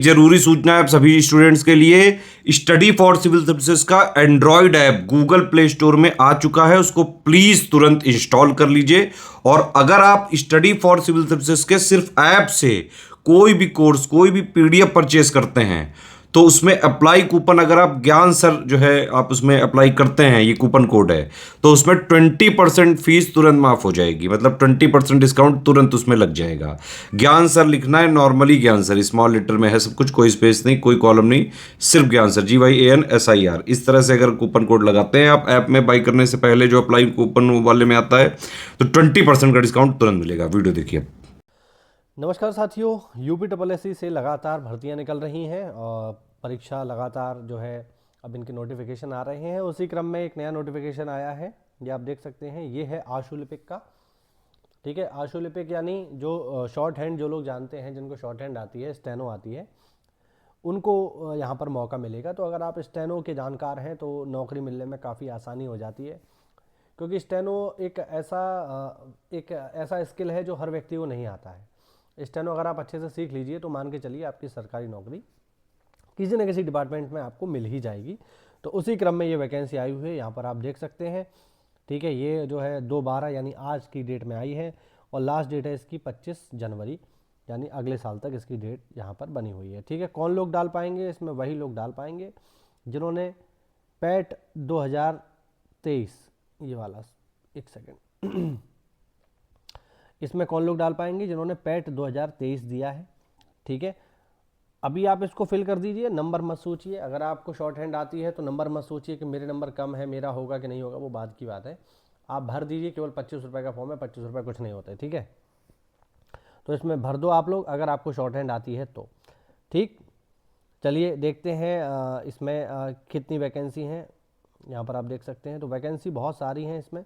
जरूरी सूचना है आप सभी स्टूडेंट्स के लिए। स्टडी फॉर सिविल सर्विसेज का Android app Google play store में आ चुका है, उसको प्लीज तुरंत इंस्टॉल कर लीजिए। और अगर आप स्टडी फॉर सिविल सर्विसेज के सिर्फ ऐप से कोई भी कोर्स, कोई भी पीडीएफ परचेस करते हैं तो उसमें अप्लाई कूपन, अगर आप ज्ञान सर जो है आप उसमें अप्लाई करते हैं, ये कूपन कोड है, तो उसमें 20% फीस तुरंत माफ हो जाएगी। मतलब 20% डिस्काउंट तुरंत उसमें लग जाएगा। ज्ञान सर लिखना है, नॉर्मली ज्ञान सर स्मॉल लेटर में है सब कुछ, कोई स्पेस नहीं, कोई कॉलम नहीं, सिर्फ ज्ञान सर, GYANSIR। इस तरह से अगर कूपन कोड लगाते हैं आप ऐप में बाई करने से पहले, जो अप्लाई कूपन वाले में आता है, तो 20% का डिस्काउंट तुरंत मिलेगा। वीडियो देखिए। नमस्कार साथियों, UPSSC से लगातार भर्तियां निकल रही हैं और परीक्षा लगातार जो है अब इनके नोटिफिकेशन आ रहे हैं। उसी क्रम में एक नया नोटिफिकेशन आया है, ये आप देख सकते हैं, ये है आशुलिपिक का। ठीक है, आशुलिपिक यानी जो शॉर्ट हैंड, जो लोग जानते हैं, जिनको शॉर्ट हैंड आती है, स्टेनो आती है, उनको यहाँ पर मौका मिलेगा। तो अगर आप स्टेनो के जानकार हैं तो नौकरी मिलने में काफ़ी आसानी हो जाती है, क्योंकि स्टेनो एक ऐसा स्किल है जो हर व्यक्ति को नहीं आता है। स्टेनो अगर आप अच्छे से सीख लीजिए तो मान के चलिए आपकी सरकारी नौकरी किसी न किसी डिपार्टमेंट में आपको मिल ही जाएगी। तो उसी क्रम में ये वैकेंसी आई हुई है, यहाँ पर आप देख सकते हैं। ठीक है, ये जो है 2/12 यानी आज की डेट में आई है और लास्ट डेट है इसकी 25 जनवरी, यानी अगले साल तक इसकी डेट यहाँ पर बनी हुई है। ठीक है, कौन लोग डाल पाएंगे इसमें? वही लोग डाल पाएंगे जिन्होंने पैट 2023, ये वाला, एक सेकेंड इसमें कौन लोग डाल पाएंगे जिन्होंने पैट 2023 दिया है। ठीक है, अभी आप इसको फिल कर दीजिए, नंबर मत सोचिए। अगर आपको शॉर्ट हैंड आती है तो नंबर मत सोचिए कि मेरे नंबर कम है, मेरा होगा कि नहीं होगा, वो बात की बात है। आप भर दीजिए, केवल 25 रुपये का फॉर्म है, 25 रुपये कुछ नहीं होते। ठीक है, तो इसमें भर दो आप लोग, अगर आपको शॉर्ट हैंड आती है तो। ठीक, चलिए देखते हैं इसमें कितनी वैकेंसी हैं। यहाँ पर आप देख सकते हैं, तो वैकेंसी बहुत सारी हैं इसमें।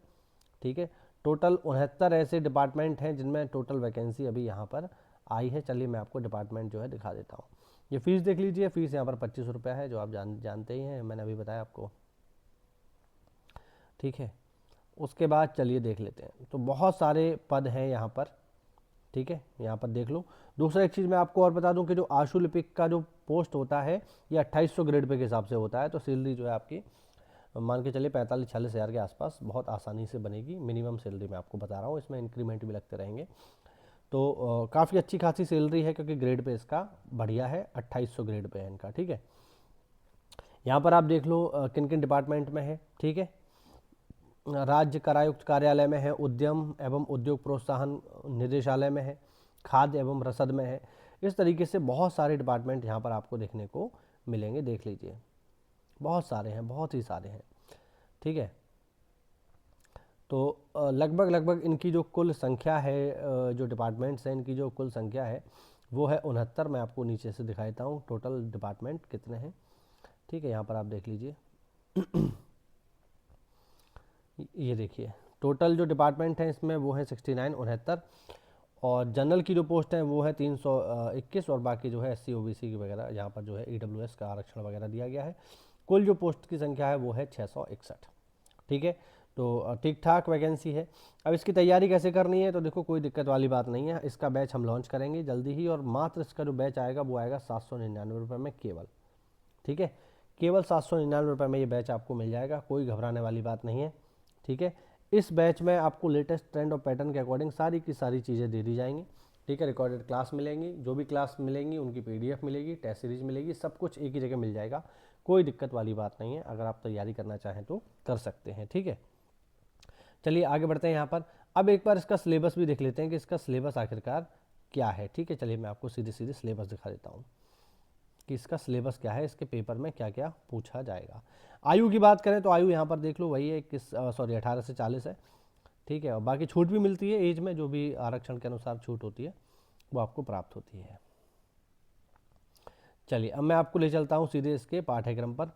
ठीक है, टोटल 69 ऐसे डिपार्टमेंट हैं जिनमें टोटल वैकेंसी अभी यहाँ पर आई है। चलिए मैं आपको डिपार्टमेंट जो है दिखा देता हूँ। ये फीस देख लीजिए, फीस यहाँ पर 25 रुपया है, जो आप जानते ही हैं, मैंने अभी बताया आपको। ठीक है, उसके बाद चलिए देख लेते हैं। तो बहुत सारे पद हैं यहाँ पर। ठीक है, यहाँ पर देख लो। दूसरा एक चीज़ मैं आपको और बता दूं कि जो आशुलिपिक का जो पोस्ट होता है ये 2800 ग्रेड पे के हिसाब से होता है। तो सैलरी जो है आपकी मान के चलिए 45-46 हज़ार के आसपास बहुत आसानी से बनेगी। मिनिमम सैलरी मैं आपको बता रहा हूँ, इसमें इंक्रीमेंट भी लगते रहेंगे। तो काफ़ी अच्छी खासी सैलरी है, क्योंकि ग्रेड पे इसका बढ़िया है, 2800 ग्रेड पे है इनका। ठीक है, यहाँ पर आप देख लो किन किन डिपार्टमेंट में है। ठीक है, राज्य करायुक्त कार्यालय में है, उद्यम एवं उद्योग प्रोत्साहन निदेशालय में है, खाद्य एवं रसद में है। इस तरीके से बहुत सारे डिपार्टमेंट यहाँ पर आपको देखने को मिलेंगे, देख लीजिए, बहुत सारे हैं, बहुत ही सारे हैं। ठीक है, तो लगभग लगभग इनकी जो कुल संख्या है, जो डिपार्टमेंट्स हैं, इनकी जो कुल संख्या है वो है 69। मैं आपको नीचे से दिखा देता हूँ टोटल डिपार्टमेंट कितने हैं। ठीक है, यहाँ पर आप देख लीजिए ये देखिए, टोटल जो डिपार्टमेंट हैं इसमें वो है 69, 69। और जनरल की जो पोस्ट हैं वो है 321, और बाकी जो है SC OBC की वगैरह यहाँ पर जो है EWS का आरक्षण वगैरह दिया गया है। कुल जो पोस्ट की संख्या है वो है 661। ठीक है, तो ठीक ठाक वैकेंसी है। अब इसकी तैयारी कैसे करनी है? तो देखो, कोई दिक्कत वाली बात नहीं है, इसका बैच हम लॉन्च करेंगे जल्दी ही, और मात्र इसका जो बैच आएगा वो आएगा 799 रुपये में केवल। ठीक है, केवल 799 रुपये में ये बैच आपको मिल जाएगा, कोई घबराने वाली बात नहीं है। ठीक है, इस बैच में आपको लेटेस्ट ट्रेंड और पैटर्न के अकॉर्डिंग सारी की सारी चीज़ें दे दी जाएंगी। ठीक है, रिकॉर्डेड क्लास मिलेंगी, जो भी क्लास मिलेंगी उनकी PDF मिलेगी, टेस्ट सीरीज मिलेगी, सब कुछ एक ही जगह मिल जाएगा, कोई दिक्कत वाली बात नहीं है। अगर आप तैयारी करना चाहें तो कर सकते हैं। ठीक है, चलिए आगे बढ़ते हैं यहाँ पर। अब एक बार इसका सिलेबस भी देख लेते हैं कि इसका सिलेबस आखिरकार क्या है। ठीक है, चलिए मैं आपको सीधे सीधे सिलेबस दिखा देता हूँ कि इसका सिलेबस क्या है, इसके पेपर में क्या क्या पूछा जाएगा। आयु की बात करें तो आयु यहाँ पर देख लो, वही है 18 से 40 है। ठीक है, और बाकी छूट भी मिलती है एज में, जो भी आरक्षण के अनुसार छूट होती है वो आपको प्राप्त होती है। चलिए अब मैं आपको ले चलता हूँ सीधे इसके पाठ्यक्रम पर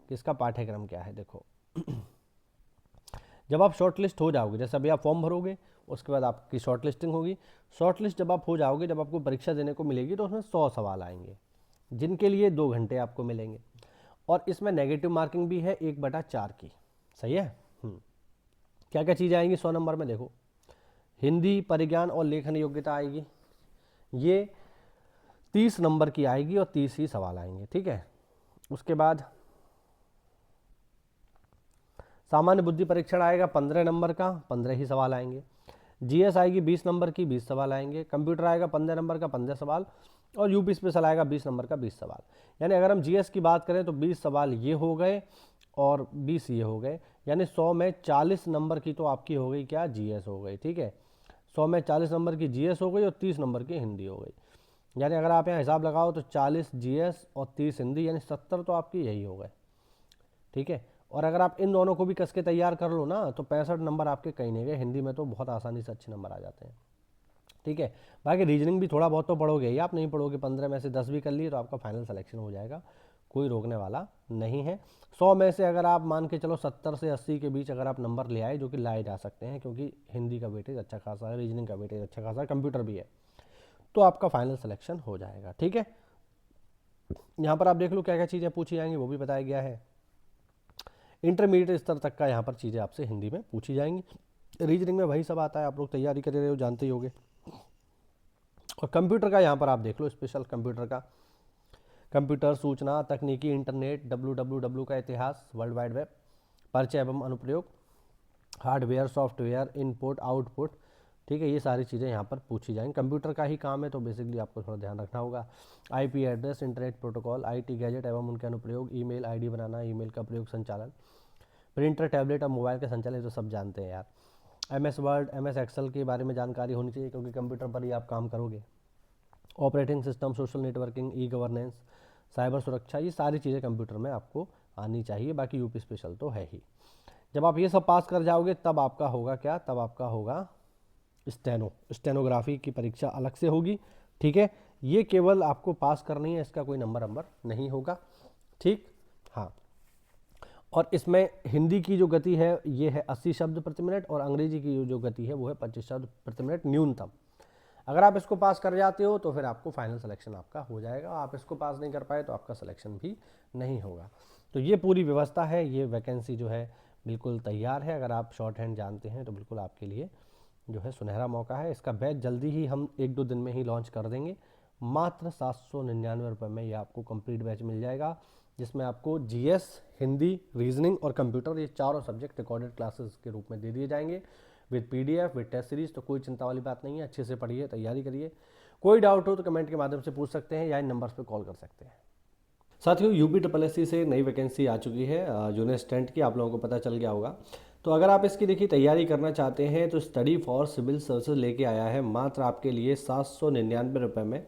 कि इसका पाठ्यक्रम क्या है। देखो जब आप शॉर्ट लिस्ट हो जाओगे, जैसे अभी आप फॉर्म भरोगे, उसके बाद आपकी शॉर्ट लिस्टिंग होगी। शॉर्ट लिस्ट जब आप हो जाओगे, जब आपको परीक्षा देने को मिलेगी, तो उसमें 100 सवाल आएंगे, जिनके लिए 2 घंटे आपको मिलेंगे। और इसमें नेगेटिव मार्किंग भी है 1/4 की। सही है। क्या क्या चीज़ें आएंगी 100 नंबर में? देखो, हिंदी, परिज्ञान और लेखन योग्यता आएगी। ये 30 नंबर की आएगी और 30 ही सवाल आएंगे, ठीक है। उसके बाद सामान्य बुद्धि परीक्षण आएगा 15 नंबर का, 15 ही सवाल आएंगे। जीएस आएगी 20 नंबर की, 20 सवाल आएंगे। कंप्यूटर आएगा 15 नंबर का, 15 सवाल। और यूपी स्पेशल आएगा 20 नंबर का, 20 सवाल। यानी अगर हम जीएस की बात करें तो 20 सवाल ये हो गए और 20 ये हो गए, यानी 100 में 40 नंबर की तो आपकी हो गई क्या, जीएस हो गई, ठीक है। 100 में 40 नंबर की जीएस हो गई और 30 नंबर की हिंदी हो गई। यानी अगर आप यहाँ हिसाब लगाओ तो 40 जीएस और 30 हिंदी, यानी 70 तो आपकी यही हो गए, ठीक है। और अगर आप इन दोनों को भी कस के तैयार कर लो ना तो 65 नंबर आपके कहीं नहीं गए। हिंदी में तो बहुत आसानी से अच्छे नंबर आ जाते हैं, ठीक है। बाकी रीजनिंग भी थोड़ा बहुत तो पढ़ोगे ही, आप नहीं पढ़ोगे, 15 में से 10 भी कर लिए तो आपका फाइनल सिलेक्शन हो जाएगा, कोई रोकने वाला नहीं है। 100 में से अगर आप मान के चलो 70 से 80 के बीच अगर आप नंबर ले आए, जो कि लाए जा सकते हैं क्योंकि हिंदी का वेटेज अच्छा खासा है, रीजनिंग का वेटेज अच्छा खासा है, कंप्यूटर भी है, तो आपका फाइनल सिलेक्शन हो जाएगा, ठीक है। यहाँ पर आप देख लो क्या क्या चीज़ें पूछी जाएंगी वो भी बताया गया है। इंटरमीडिएट स्तर तक का यहाँ पर चीज़ें आपसे हिंदी में पूछी जाएंगी। रीजनिंग में वही सब आता है, आप लोग तैयारी कर रहे हो, जानते ही होगे। और कंप्यूटर का यहाँ पर आप देख लो, स्पेशल कंप्यूटर का, कंप्यूटर सूचना तकनीकी, इंटरनेट, www का इतिहास, वर्ल्ड वाइड वेब, परिचय एवं अनुप्रयोग, हार्डवेयर सॉफ्टवेयर, इनपुट आउटपुट, ठीक है। ये सारी चीज़ें यहाँ पर पूछी जाएंगी। कंप्यूटर का ही काम है तो बेसिकली आपको थोड़ा ध्यान रखना होगा। IP address, internet protocol, IT gadget एवं उनके अनुप्रयोग, ईमेल आईडी बनाना, ईमेल का प्रयोग, संचालन, प्रिंटर, टैबलेट और मोबाइल के संचालन, तो सब जानते हैं यार। एमएस वर्ड, एमएस एक्सेल के बारे में जानकारी होनी चाहिए क्योंकि कंप्यूटर पर ही आप काम करोगे। Operating system, social networking, e governance, cyber सुरक्षा, ये सारी चीज़ें कंप्यूटर में आपको आनी चाहिए। बाकी यूपी स्पेशल तो है ही। जब आप ये सब पास कर जाओगे तब आपका होगा क्या, तब आपका होगा स्टेनोग्राफी की परीक्षा अलग से होगी, ठीक है। ये केवल आपको पास करनी है, इसका कोई नंबर नहीं होगा, ठीक। हाँ, और इसमें हिंदी की जो गति है ये है 80 शब्द प्रति मिनट और अंग्रेजी की जो गति है वो है 25 शब्द प्रति मिनट न्यूनतम। अगर आप इसको पास कर जाते हो तो फिर आपको फाइनल सिलेक्शन आपका हो जाएगा। आप इसको पास नहीं कर पाए तो आपका सिलेक्शन भी नहीं होगा। तो ये पूरी व्यवस्था है, ये वैकेंसी जो है बिल्कुल तैयार है। अगर आप शॉर्ट हैंड जानते हैं तो बिल्कुल आपके लिए जो है सुनहरा मौका है। इसका बैच जल्दी ही हम 1-2 दिन में ही लॉन्च कर देंगे। मात्र 799 रुपये में ये आपको कंप्लीट बैच मिल जाएगा, जिसमें आपको जीएस, हिंदी, रीजनिंग और कंप्यूटर, ये चारों सब्जेक्ट रिकॉर्डेड क्लासेस के रूप में दे दिए जाएंगे with PDF, with test series. तो कोई चिंता वाली बात नहीं है, अच्छे से पढ़िए, तैयारी करिए। कोई डाउट हो तो कमेंट के माध्यम से पूछ सकते हैं या इन नंबर्स पर कॉल कर सकते हैं। साथियों, UPSSC से नई वैकेंसी आ चुकी है जूनियर असिस्टेंट की, आप लोगों को पता चल गया होगा। तो अगर आप इसकी देखिए तैयारी करना चाहते हैं तो स्टडी फॉर सिविल सर्विसेज लेके आया है मात्र आपके लिए 799 रुपये में,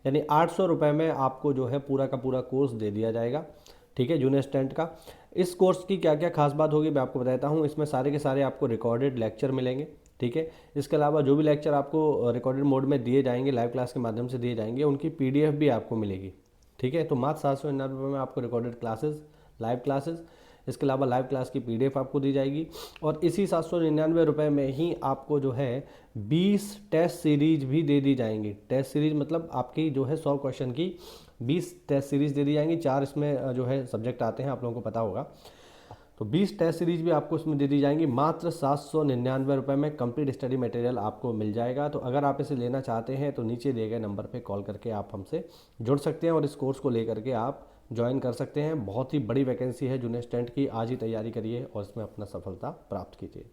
यानी 800 रुपये में आपको जो है पूरा का पूरा कोर्स दे दिया जाएगा, ठीक है, जूनियर असिस्टेंट का। इस कोर्स की क्या क्या खास बात होगी मैं आपको बताता हूँ। इसमें सारे के सारे आपको रिकॉर्डेड लेक्चर मिलेंगे, ठीक है। इसके अलावा जो भी लेक्चर आपको रिकॉर्डेड मोड में दिए जाएंगे, लाइव क्लास के माध्यम से दिए जाएंगे, उनकी PDF भी आपको मिलेगी, ठीक है। तो मात्र 799 रुपये में आपको रिकॉर्डेड क्लासेस, लाइव क्लासेस, इसके अलावा लाइव क्लास की PDF आपको दी जाएगी। और इसी 799 रुपये में ही आपको जो है 20 टेस्ट सीरीज भी दे दी जाएंगी। टेस्ट सीरीज मतलब आपकी जो है 100 क्वेश्चन की 20 टेस्ट सीरीज दे दी जाएंगी। 4 इसमें जो है सब्जेक्ट आते हैं, आप लोगों को पता होगा। तो 20 टेस्ट सीरीज भी आपको इसमें दे दी जाएंगी। मात्र 799 रुपये में कंप्लीट स्टडी मटेरियल आपको मिल जाएगा। तो अगर आप इसे लेना चाहते हैं तो नीचे दिए गए नंबर पे कॉल करके आप हमसे जुड़ सकते हैं और इस कोर्स को लेकर के आप ज्वाइन कर सकते हैं। बहुत ही बड़ी वैकेंसी है जूनियर असिस्टेंट की, आज ही तैयारी करिए और इसमें अपना सफलता प्राप्त कीजिए।